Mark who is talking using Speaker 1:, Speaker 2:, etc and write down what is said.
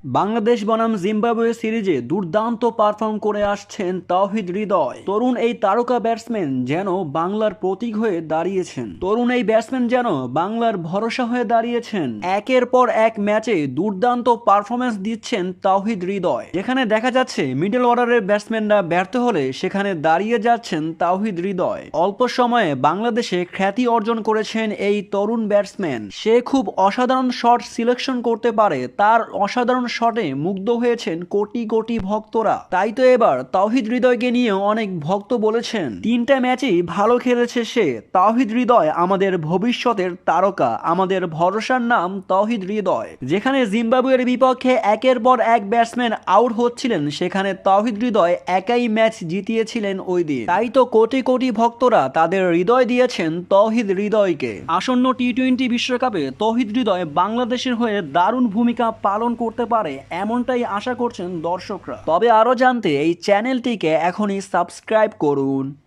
Speaker 1: বাংলাদেশ বনাম জিম্বাবুয়ে সিরিজে দুর্দান্ত পারফর্ম করে আসছেন তাওহিদ হৃদয়। তরুণ এই তারকা ব্যাটসম্যান যেন বাংলার প্রতীক হয়ে দাঁড়িয়েছেন। বাংলার ভরসা হয়ে দাঁড়িয়েছেন। একের পর এক ম্যাচে দুর্দান্ত পারফরমেন্স দিচ্ছেন তাওহিদ হৃদয়। যেখানে দেখা যাচ্ছে মিডল অর্ডারের ব্যাটসম্যানরা ব্যর্থ হলে সেখানে দাঁড়িয়ে যাচ্ছেন তাওহিদ হৃদয়। অল্প সময়ে বাংলাদেশে খ্যাতি অর্জন করেছেন এই তরুণ ব্যাটসম্যান। সে খুব অসাধারণ শট সিলেকশন করতে পারে। তার অসাধারণ শটে মুগ্ধ হয়েছেন কোটি কোটি ভক্তরা। তাই তো এবার তাওহিদ হৃদয়কে নিয়ে অনেক ভক্ত বলেছেন, তিনটা ম্যাচেই ভালো খেলেছে সে। তাওহিদ হৃদয় আমাদের ভবিষ্যতের তারকা, আমাদের ভরসার নাম তাওহিদ হৃদয়। যেখানে জিম্বাবুয়ের বিপক্ষে একের পর এক ব্যাটসম্যান আউট হচ্ছিলেন, সেখানে তাওহিদ হৃদয় একাই ম্যাচ জিতিয়েছিলেন ওই দিন। তাই তো কোটি কোটি ভক্তরা তাদের হৃদয় দিয়েছেন তাওহিদ হৃদয়কে। আসন্ন টি-20 বিশ্বকাপে তাওহিদ হৃদয় বাংলাদেশের হয়ে দারুণ ভূমিকা পালন করতে পারে, এমনটাই আশা করছেন দর্শকরা। তবে আরো জানতে এই চ্যানেলটিকে এখনই সাবস্ক্রাইব করুন।